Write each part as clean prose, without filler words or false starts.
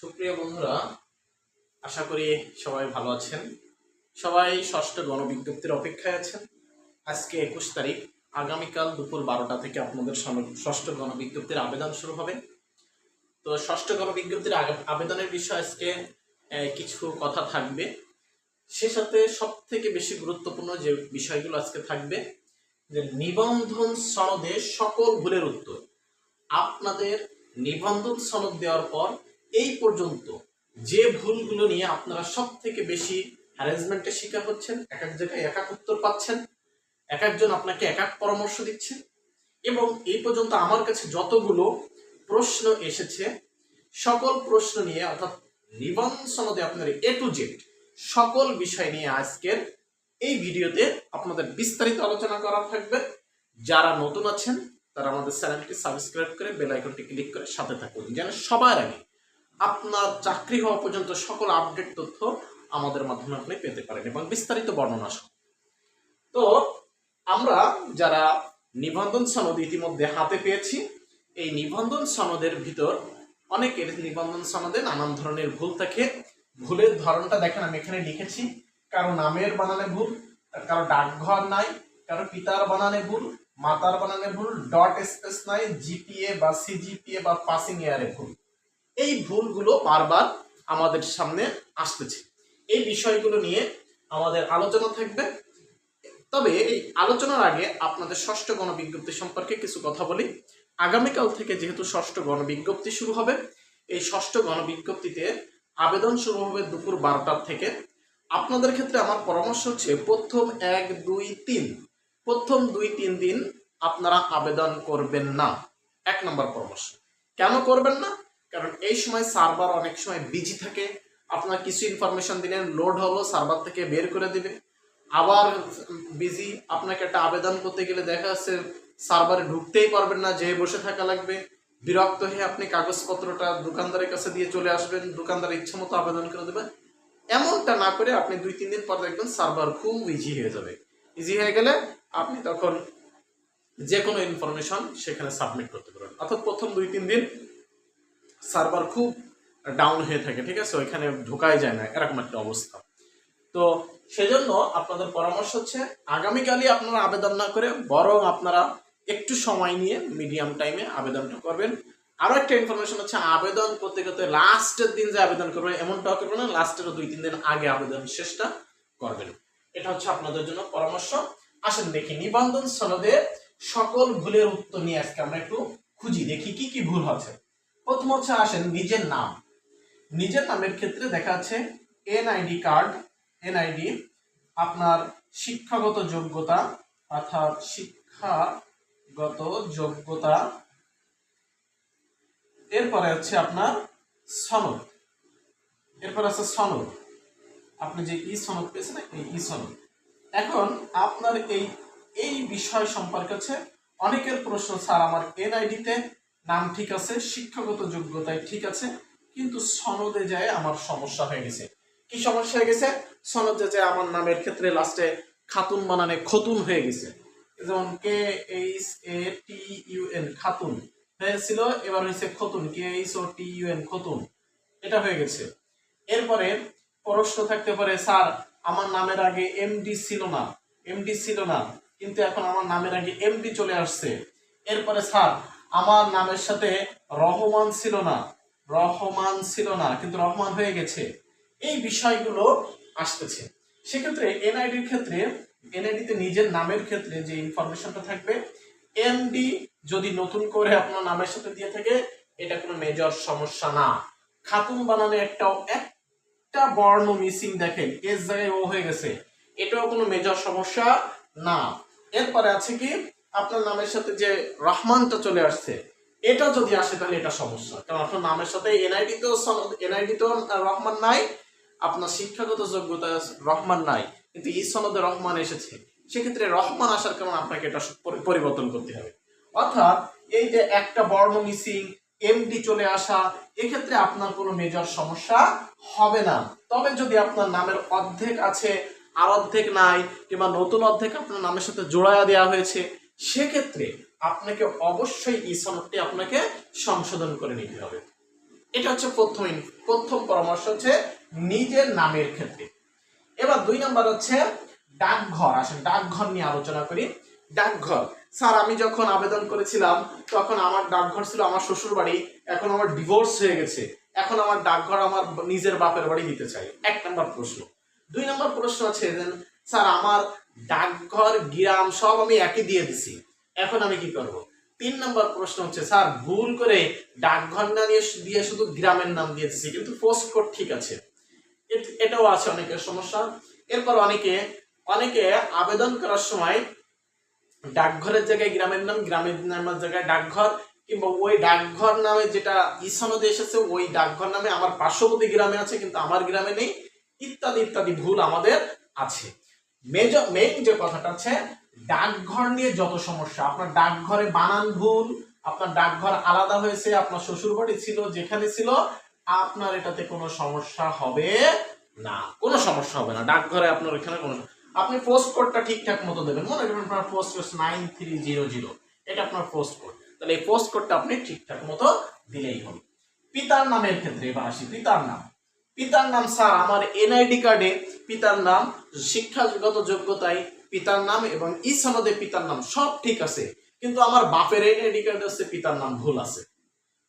সুপ্রিয় বন্ধুরা, আশা করি সবাই ভালো আছেন। সবাই ষষ্ঠ গণবিজ্ঞপ্তির অপেক্ষায় আছেন। আজকে 21 তারিখ, আগামীকাল দুপুর 12টা থেকে আপনাদের ষষ্ঠ গণবিজ্ঞপ্তির আবেদন শুরু হবে। তো ষষ্ঠ গণবিজ্ঞপ্তির আবেদনের বিষয়ে আজকে কিছু কথা থাকবে। সে সাথে সব থেকে বেশি গুরুত্বপূর্ণ যে বিষয়গুলো আজকে থাকবে, যে নিবন্ধন সনদে সকল ভুলের উত্তর। আপনাদের নিবন্ধন সনদ দেওয়ার পর এই পর্যন্ত যে ভুলগুলো নিয়ে আপনারা সব থেকে বেশি হ্যারাসমেন্টের শিকার হচ্ছেন, এক এক জায়গায় এক এক উত্তর পাচ্ছেন, এক একজন আপনাকে এক এক পরামর্শ দিচ্ছে, এবং এই পর্যন্ত আমার কাছে যতগুলো প্রশ্ন এসেছে সকল প্রশ্ন নিয়ে, অর্থাৎ নিবন্ধন সনদে আপনার A to Z সকল বিষয় নিয়ে আজকের এই ভিডিওতে আপনাদের বিস্তারিত আলোচনা করা থাকবে। যারা নতুন আছেন তারা আমাদের চ্যানেলটি সাবস্ক্রাইব করে বেল আইকনটি ক্লিক করে সাথে থাকুন, যেন সবার আগে আপনার চাকরি হওয়া পর্যন্ত সকল আপডেট তথ্য আমাদের মাধ্যমে আপনি পেতে পারেন এবং বিস্তারিত বর্ণনা সহ। তো আমরা যারা নিবন্ধন সনদ ইতিমধ্যে হাতে পেয়েছি, এই নিবন্ধন সনদের ভিতর অনেকের নিবন্ধন সনদে নানান ধরনের ভুল থাকে। ভুলের ধরনটা দেখেন, আমি এখানে লিখেছি। কারো নামের বানানে ভুল, কারো ডাকঘর নাই, কারো পিতার বানানে ভুল, মাতার বানানে ভুল, ডট স্পেস নাই, জিপিএ বা সিজিপিএ বা পাসিং ইয়ারে ভুল। এই ভুলগুলো বারবার আমাদের সামনে আসতেছে। এই বিষয়গুলো নিয়ে আমাদের আলোচনা থাকবে। তবে এই আলোচনার আগে আপনাদের ষষ্ঠ গণবিজ্ঞপ্তি সম্পর্কে কিছু কথা বলি। আগামীকাল থেকে যেহেতু ষষ্ঠ গণবিজ্ঞপ্তি শুরু হবে, এই ষষ্ঠ গণবিজ্ঞপ্তিতে আবেদন শুরু হবে দুপুর 12টার থেকে। আপনাদের ক্ষেত্রে আমার পরামর্শ হচ্ছে প্রথম 1, 2, 3 প্রথম 2-3 দিন আপনারা আবেদন করবেন না। 1 নম্বর পরামর্শ। কেন করবেন না? কারণ এই সময় সার্ভার অনেক সময় বিজি থাকে। আপনার কিছু ইনফরমেশন দিলেন, লোড হলো, সার্ভার থেকে বের করে দিবে, আবার বিজি। আপনাকে একটা আবেদন করতে গেলে দেখা যাচ্ছে সার্ভারে ঢুকতেই পারবেন না, যেয়ে বসে থাকা লাগবে। বিরক্ত হয়ে আপনি কাগজপত্রটা দোকানদারের কাছে দিয়ে চলে আসবেন, দোকানদার ইচ্ছে মতো আবেদন করে দেবে। এমনটা না করে আপনি 2-3 দিন পর দেখবেন সার্ভার খুব ইজি হয়ে যাবে। ইজি হয়ে গেলে আপনি তখন যে কোনো ইনফরমেশন সেখানে সাবমিট করতে পারবেন। অর্থাৎ প্রথম 2-3 দিন সার্ভার খুব ডাউন হয়ে থাকে, ঠিক আছে, ওইখানে ঢোকাই যায় না, এরকম একটা অবস্থা। তো সেজন্য আপনাদের পরামর্শ হচ্ছে আগামীকালই আপনারা আবেদন না করে বরং আপনারা একটু সময় নিয়ে মিডিয়াম টাইমে আবেদনটা করবেন। আরো একটা ইনফরমেশন হচ্ছে, আবেদন করতে করতে লাস্টের দিন যে আবেদন করবেন এমনটাও করবেন না, লাস্টেরও 2-3 দিন আগে আবেদন শেষটা করবেন। এটা হচ্ছে আপনাদের জন্য পরামর্শ। আসেন দেখি নিবন্ধন সনদে সকল ভুলের উত্তর নিয়ে আজকে আমরা একটু খুঁজি, দেখি কি কি ভুল আছে। প্রথম হচ্ছে, আসেন নিজের নাম। নিজের নামের ক্ষেত্রে দেখা যাচ্ছে এনআইডি কার্ড, এনআইডি, আপনার শিক্ষাগত যোগ্যতা, অর্থাৎ শিক্ষাগত যোগ্যতা, এরপরে হচ্ছে আপনার সনদ, এরপর আছে সনদ, আপনি যে ই সনদ পেয়েছেন এই ই সনদ। এখন আপনার এই বিষয় সম্পর্কে হচ্ছে অনেকের প্রশ্ন, স্যার আমার এনআইডিতে নাম ঠিক আছে, শিক্ষাগত যোগ্যতায় ঠিক আছে, কিন্তু সনদে যায় আমার সমস্যা হয়ে গেছে। কি সমস্যা হয়ে গেছে? সনদে যায় আমার নামের ক্ষেত্রে লাস্টে খাতুন বানানে খতুন হয়ে গেছে। যেমন KHATUN খাতুন হয়েছিল, এবার হয়েছে খতুন, KHOTUN খতুন, এটা হয়ে গেছে। এরপরে প্রশ্ন থাকতে পারে, স্যার আমার নামের আগে এমডি ছিল না, কিন্তু এখন আমার নামের আগে এমডি চলে আসছে। এরপরে স্যার আমার নামের সাথে রহমান ছিল না, কিন্তু রহমান হয়ে গেছে। এই বিষয়গুলো আসতেছে। সেক্ষেত্রে এনআইডির ক্ষেত্রে, এনআইডিতে নিজের নামের ক্ষেত্রে যে ইনফরমেশনটা থাকবে, এমডি যদি নতুন করে আপনার নামের সাথে দিয়ে থাকে এটা কোনো মেজর সমস্যা না। খাতুন বানানে একটা বর্ণ মিসিং দেখেন, এস জায়গায় ও হয়ে গেছে, এটাও কোনো মেজর সমস্যা না। এরপরে আছে কি, আপনার নামের সাথে যে রহমানটা চলে আসছে, এটা যদি আসে তাহলে এটা সমস্যা, কারণ আপনার নামের সাথে এনআইডিতেও রহমান নাই, আপনার শিক্ষাগত যোগ্যতা রহমান নাই, কিন্তু এই সনদে রহমান এসেছে। সেক্ষেত্রে রহমান আসার কারণে আপনাকে এটা পরিবর্তন করতে হবে। অর্থাৎ এই যে একটা বর্ণ মিসিং, এমডি চলে আসা, এক্ষেত্রে আপনার কোনো মেজর সমস্যা হবে না। তবে যদি আপনার নামের অর্ধেক আছে আর অর্ধেক নাই, কিংবা নতুন অর্ধেক আপনার নামের সাথে জোড়ায়া দেওয়া হয়েছে, সেক্ষেত্রে আপনাকে অবশ্যই এই সনদটি আপনাকে সংশোধন করে নিতে হবে। এটা হচ্ছে প্রথম পরামর্শ হচ্ছে নিজের নামের ক্ষেত্রে। এবার 2 নম্বর হচ্ছে ডাকঘর। আসেন ডাকঘর নিয়ে আলোচনা করি। ডাকঘর, স্যার আমি যখন আবেদন করেছিলাম তখন আমার ডাকঘর ছিল আমার শ্বশুর বাড়ি, এখন আমার ডিভোর্স হয়ে গেছে, এখন আমার ডাকঘর আমার নিজের বাপের বাড়ি দিতে চাই। 1 নম্বর প্রশ্ন। 2 নম্বর প্রশ্ন আছে স্যার আমার ডাকঘর গ্রাম সব আমি একই দিয়ে দিছি, এখন আমি কি করব? 3 নম্বর প্রশ্ন হচ্ছে স্যার ভুল করে ডাকঘর না দিয়ে শুধু গ্রামের নাম দিয়ে দিছি, কিন্তু পোস্ট কোড ঠিক আছে। এটাও আছে অনেকের সমস্যা। এরপর অনেকে আবেদন করার সময় ডাকঘরের জায়গায় গ্রামের নাম, গ্রামের নামের জায়গায় ডাকঘর, কিংবা ওই ডাকঘর নামে যেটা সনদে এসেছে ওই ডাকঘর নামে আমার পার্শ্ববর্তী গ্রামে আছে কিন্তু আমার গ্রামে নেই, ইত্যাদি ইত্যাদি ভুল আমাদের আছে। মেইন যে কথাটা আছে ডাকঘর নিয়ে যত সমস্যা, আপনার ডাকঘরে বানান ভুল, আপনার ডাকঘর আলাদা হয়েছে, আপনার শ্বশুর বাড়ি ছিল যেখানে ছিল, আপনার এটাতে কোনো সমস্যা হবে না, কোনো সমস্যা হবে না। ডাকঘরে আপনার এখানে কোনো, আপনি পোস্ট কোডটা ঠিকঠাক মতো দেবেন। মনে করেন আপনার পোস্ট কোড 9300, এটা আপনার পোস্ট কোড, তাহলে এই পোস্ট কোডটা আপনি ঠিকঠাক মতো দিলেই হবে। পিতার নামের ক্ষেত্রে এবার আসি। পিতার নাম স্যার আমার এনআইডি কার্ডে পিতার নাম, শিক্ষাগত যোগ্যতায় পিতার নাম এবং সনদে পিতার নাম সব ঠিক আছে, কিন্তু আমার বাপের এনআইডি কার্ডে হচ্ছে পিতার নাম ভুল আছে।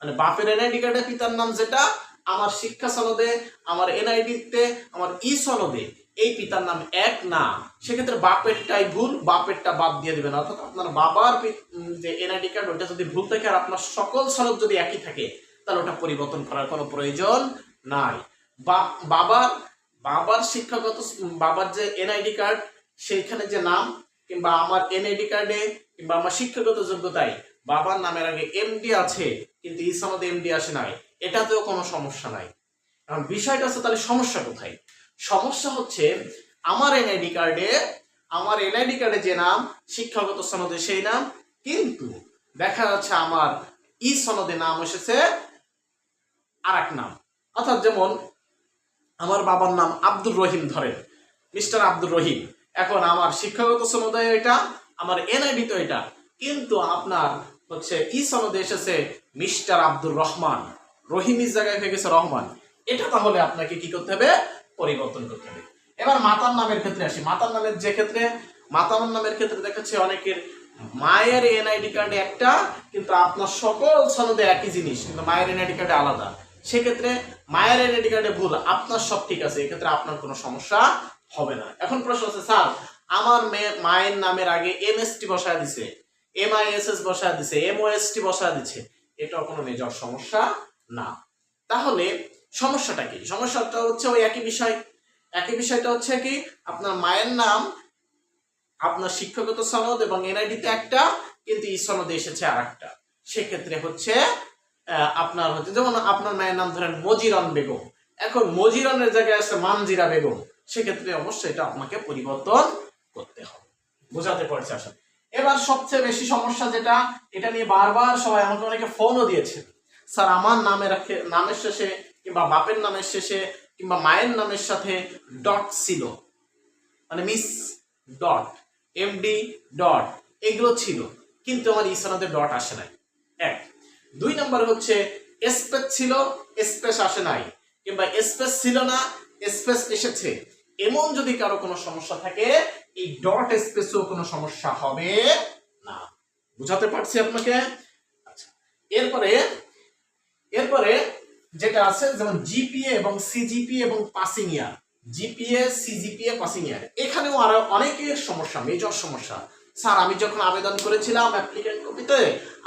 মানে বাপের এনআইডি কার্ডে পিতার নাম যেটা, আমার শিক্ষা সনদে, আমার এনআইডিতে, আমার সনদে এই পিতার নাম এক না, সেক্ষেত্রে বাপেরটাই ভুল, বাপেরটা বাদ দিয়ে দিবেন। অর্থাৎ আপনার বাবার যে এনআইডি কার্ড ওটা যদি ভুল থাকে আর আপনার সকল সনদ যদি একই থাকে তাহলে ওটা পরিবর্তন করার কোনো প্রয়োজন নাই। বাবার শিক্ষাগত, বাবার যে এনআইডি কার্ড সেইখানে যে নাম, কিংবা আমার এনআইডি কার্ডে কিংবা আমার শিক্ষাগত যোগ্যতায় বাবার নামের আগে এমডি আছে কিন্তু সনদে এমডি আসে নাই, এটাতেও কোনো সমস্যা নাই। কারণ বিষয়টা হচ্ছে তাহলে সমস্যা কোথায়? সমস্যা হচ্ছে আমার এনআইডি কার্ডে যে নাম, শিক্ষাগত সনদে সেই নাম, কিন্তু দেখা যাচ্ছে আমার সনদে নাম এসেছে আর এক নাম। অর্থাৎ যেমন আমার বাবার নাম আব্দুর রহিম, ধরেন মিস্টার আব্দুর রহিম, এখন আমার শিক্ষাগত সনদে এটা, আমার এনআইডি তো এটা, কিন্তু আপনার হচ্ছে সনদে এসেছে মিস্টার আব্দুর রহমান, রহিমের জায়গায় হয়ে গেছে রহমান। এটা তাহলে আপনাকে কি করতে হবে? পরিবর্তন করতে হবে। এবার মাতার নামের ক্ষেত্রে আসি। মাতার নামের ক্ষেত্রে দেখাচ্ছে অনেকের মায়ের এনআইডি কার্ডে একটা, কিন্তু আপনার সকল সনদে একই জিনিস, কিন্তু মায়ের এনআইডি কার্ডে আলাদা। সেক্ষেত্রে মায়ের এনআইডি কার্ডে ভুল, আপনার সব ঠিক আছে, এক্ষেত্রে আপনার কোনো সমস্যা হবে না। এখন প্রশ্ন আছে স্যার আমার মায়ের নামের আগে এমএসটি বসায় দিছে, এমআইএসএস বসায় দিছে, এমওএসটি বসায় দিচ্ছে, এটাও কোনো মেজর সমস্যা না। তাহলে সমস্যাটা কি? সমস্যাটা হচ্ছে ওই একই বিষয়টা হচ্ছে কি, আপনার মায়ের নাম আপনার শিক্ষাগত সনদ এবং এনআইডিতে একটা, কিন্তু সনদে এসেছে আর একটা। সেক্ষেত্রে হচ্ছে আপনার হচ্ছে, যেমন আপনার মায়ের নাম ধরেন মজিরন বেগম, এখন মজিরনের জায়গায় আছে মানজিরা বেগম, সেক্ষেত্রে অবশ্যই এটা আপনাকে পরিবর্তন করতে হবে। বোঝাতে পারছি আসলে? এবার সবচেয়ে বেশি সমস্যা যেটা, এটা নিয়ে বারবার সবাই আমাকে অনেকে ফোনও দিয়েছে, স্যার আমার নামের শেষে কিংবা বাপের নামের শেষে কিংবা মায়ের নামের সাথে ডট ছিল, মানে মিস ডট, এমডি ডট, এগুলো ছিল, কিন্তু আমার সনদে ডট আসে নাই। 1 2 নম্বর হচ্ছে স্পেস ছিল, স্পেস আসে নাই, কিংবা স্পেস ছিল না, স্পেস এসেছে। এমন যদি কারো কোনো সমস্যা থাকে, এই ডট স্পেসও কোনো সমস্যা হবে না। বুঝাতে পারছি আপনাকে? আচ্ছা, এরপরে যেটা আছে যেমন জিপিএ এবং সিজিপিএ এবং পাসিং ইয়ার, জিপিএ সিজিপিএ পাসিং ইয়ার, এখানেও আরো অনেকের সমস্যা, মেজর সমস্যা। স্যার আমি যখন আবেদন করেছিলাম অ্যাপ্লিকেন্ট কপিতে,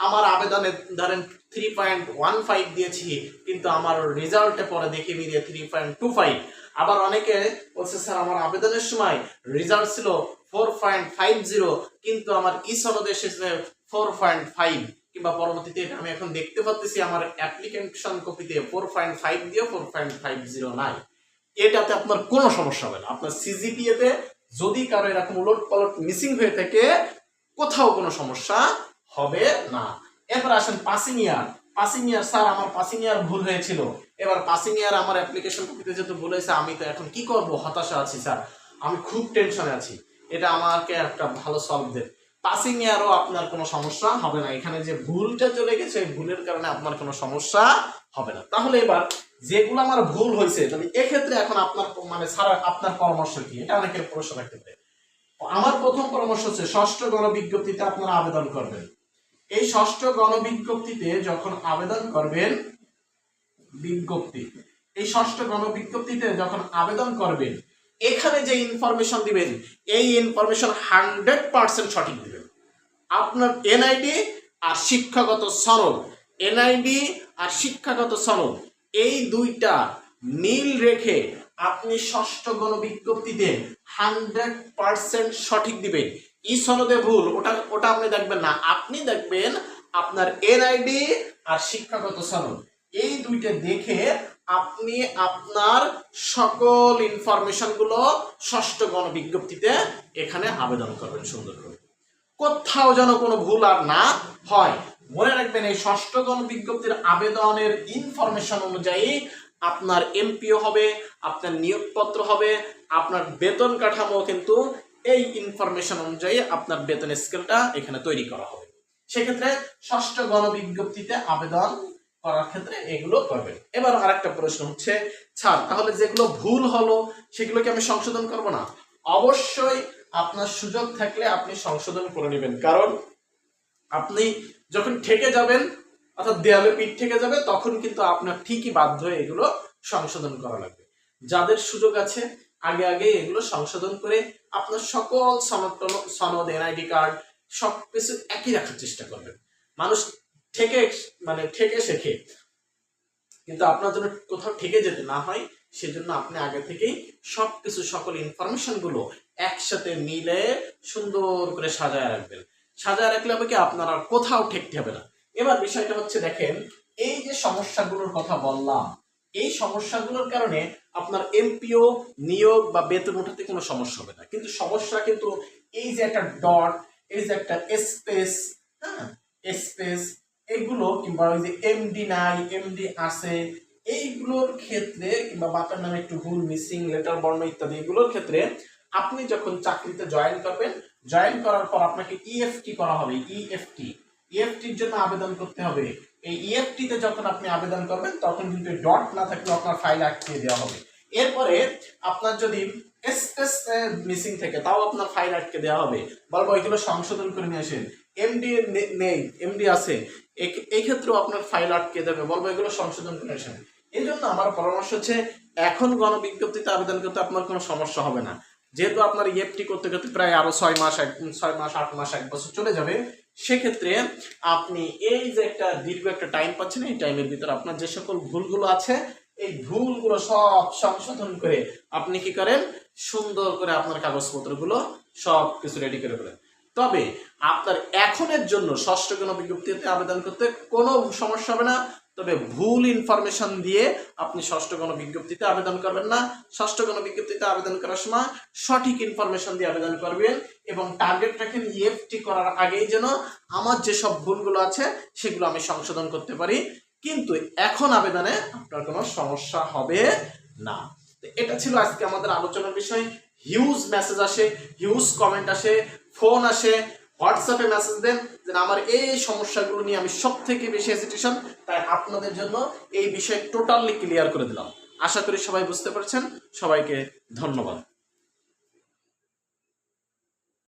আমার আবেদনে ধরেন 3.15 দিয়েছি, কিন্তু আমার রেজাল্টে পরে দেখে নিয়ে 3.25। আবার অনেকে বলছে স্যার আমার আবেদনের সময় রেজাল্ট ছিল 4.50, কিন্তু আমার সনদে এসেছে 4.5, কিংবা পরবর্তীতে এটা আমি এখন দেখতে পাচ্ছি আমার অ্যাপ্লিকেশন কপিতে 4.5 দিয়ে 4.50 নাই। এটাতে আপনার কোনো সমস্যা হবে না। আপনার সিজিপিএ তে যদি কারো এরকম উলট পালট মিসিং হয়ে থাকে, কোথাও কোনো সমস্যা হবে না। এরপর আসেন পাসিং ইয়ার। স্যার আমার পাসিং ইয়ার ভুল হয়েছিল, এবার পাসিং ইয়ার আমার অ্যাপ্লিকেশন কপিতে যেহেতু ভুল হয়েছে, আমি তো এখন কি করব, হতাশা আছি স্যার, আমি খুব টেনশনে আছি, এটা আমাকে একটা ভালো সলভ দেন। পাসিং এরও আপনার কোনো সমস্যা হবে না। এখানে যে ভুলটা চলে গেছে ভুলের কারণে আপনার কোনো সমস্যা হবে না। তাহলে এবার যেগুলো আমার ভুল হয়েছে তাহলে এক্ষেত্রে এখন আপনার মানে ছাড়া আপনার পরামর্শ কি, এটা অনেকের প্রশ্ন রাখতে পারে। আমার প্রথম পরামর্শ হচ্ছে ষষ্ঠ গণবিজ্ঞপ্তিতে আপনারা আবেদন করবেন। এই ষষ্ঠ গণবিজ্ঞপ্তিতে যখন আবেদন করবেন এই ষষ্ঠ গণবিজ্ঞপ্তিতে যখন আবেদন করবেন এখানে যে ইনফরমেশন দিবেন এই ইনফরমেশন 100% সঠিক দিবেন। আপনার এনআইডি আর শিক্ষাগত সনদ, এনআইডি আর শিক্ষাগত সনদ এই দুইটা মিল রেখে আপনি ষষ্ঠ গণবিজ্ঞপ্তিতে 100% সঠিক দিবেন। ই সনদে ভুল ওটা আপনি দেখবেন না, আপনি দেখবেন আপনার এনআইডি আর শিক্ষাগত সনদ এই দুইটা দেখে আপনি আপনার সকল ইনফরমেশন গুলো ষষ্ঠ গণবিজ্ঞপ্তিতে এখানে আবেদন করবেন সুন্দর করে, কোথাও যেন কোনো ভুল আর না হয়। মনে রাখবেন এই ষষ্ঠ গণবিজ্ঞপ্তির আবেদনের ইনফরমেশন অনুযায়ী আপনার এমপিও হবে, আপনার নিয়োগপত্র হবে, আপনার বেতন কাঠামো কিন্তু এই ইনফরমেশন অনুযায়ী আপনার বেতন স্কেলটা এখানে তৈরি করা হবে। সেক্ষেত্রে ষষ্ঠ গণবিজ্ঞপ্তিতে আবেদন করার ক্ষেত্রে এগুলো করবেন। এবার আরেকটা প্রশ্ন হচ্ছে, স্যার তাহলে যেগুলো ভুল হলো সেগুলোকে আমি সংশোধন করব না? অবশ্যই আপনার সুযোগ থাকলে আপনি সংশোধন করে নেবেন, কারণ আপনি যখন ঠেকে যাবেন অর্থাৎ দেয়ালে পিঠ ঠেকে যাবে তখন কিন্তু আপনার ঠিকই বাধ্য হয়ে এগুলো সংশোধন করা লাগবে। যাদের সুযোগ আছে আগে আগে এগুলো সংশোধন করে আপনার সকল সনদ এনআইডি কার্ড সবকিছু একই রাখার চেষ্টা করবেন। মানুষ ঠেকে শেখে, কিন্তু আপনার জন্য কোথাও ঠেকে যেতে না হয় সেজন্য আপনি আগে থেকেই সবকিছু সকল ইনফরমেশন গুলো একসাথে মিলে সুন্দর করে সাজায় রাখবেন। সাজায় রাখলে হবে কি আপনার আর কোথাও ঠেকতে হবে না। এবার বিষয়টা হচ্ছে দেখেন, এই যে সমস্যাগুলোর কথা বললাম এই সমস্যাগুলোর কারণে আপনার এমপিও নিয়োগ বা বেতন ওঠাতে কোনো সমস্যা হবে না, কিন্তু সমস্যা কিন্তু এই যে একটা ডট, এই যে একটা স্পেস, হ্যাঁ স্পেস এগুলো, কিংবা ওই যে এমডি নাই এমডি আছে এইগুলোর ক্ষেত্রে, কিংবা বাপের নামে একটু ভুল মিসিং লেটার বর্ণ ইত্যাদি এগুলোর ক্ষেত্রে আপনি যখন চাকরিতে জয়েন করবেন, জয়েন করার পর আপনাকে ইএফটি করা হবে। ইএফটির জন্য আবেদন করতে হবে। এই ইএফটি তে যখন আপনি আবেদন করবেন তখন কিন্তু ডট না থাকলে আপনার ফাইল আটকে দেওয়া হবে। এরপরে আপনার যদি স্পেস মিসিং থেকে তাও আপনার ফাইল আটকে দেওয়া হবে, বলবো এগুলো সংশোধন করে নিয়ে আসেন। এমডি নেই এমডি আছে এই ক্ষেত্রেও আপনার ফাইল আটকে দেবে, বলবো এগুলো সংশোধন করে আসেন। এই জন্য আমার পরামর্শ হচ্ছে এখন গণবিজ্ঞপ্তিতে আবেদন করতে আপনার কোনো সমস্যা হবে না, যেহেতু আপনার ইএফটি করতে করতে প্রায় আরো 6 মাস 8 মাস 1 বছর চলে যাবে। সেক্ষেত্রে আপনি এই যে একটা দীর্ঘ একটা টাইম পাচ্ছেন, এই টাইমের ভিতরে আপনার যে সকল ভুলগুলো আছে এই ভুলগুলো সব সংশোধন করে আপনি কি করেন, সুন্দর করে আপনার কাগজপত্রগুলো সব কিছু রেডি করে ফেলেন। তবে আপনার এখনের জন্য ষষ্ঠ গণবিজ্ঞপ্তিতে আবেদন করতে কোনো সমস্যা হবে না, তবে ভুল ইনফরমেশন দিয়ে আপনি ষষ্ঠ গণবিজ্ঞপ্তিতে আবেদন করবেন না। ষষ্ঠ গণবিজ্ঞপ্তিতে আবেদন করার সময় সঠিক ইনফরমেশন দিয়ে আবেদন করবেন এবং টার্গেট রাখেন ইএফটি করার আগেই যেন আমার যেসব ভুলগুলো আছে সেগুলো আমি সংশোধন করতে পারি, কিন্তু এখন আবেদনে আপনার কোনো সমস্যা হবে না। এটা ছিল আজকে আমাদের আলোচনার বিষয়। হিউজ মেসেজ আসে, হিউজ কমেন্ট আসে, ফোন আসে, হোয়াটসঅ্যাপে মেসেজ দেন যে আমার এই সমস্যাগুলো নিয়ে আমি সব থেকে বেশি হেজিটেশন, তাই আপনাদের জন্য এই বিষয় টোটালি ক্লিয়ার করে দিলাম। আশা করি সবাই বুঝতে পারছেন। সবাইকে ধন্যবাদ।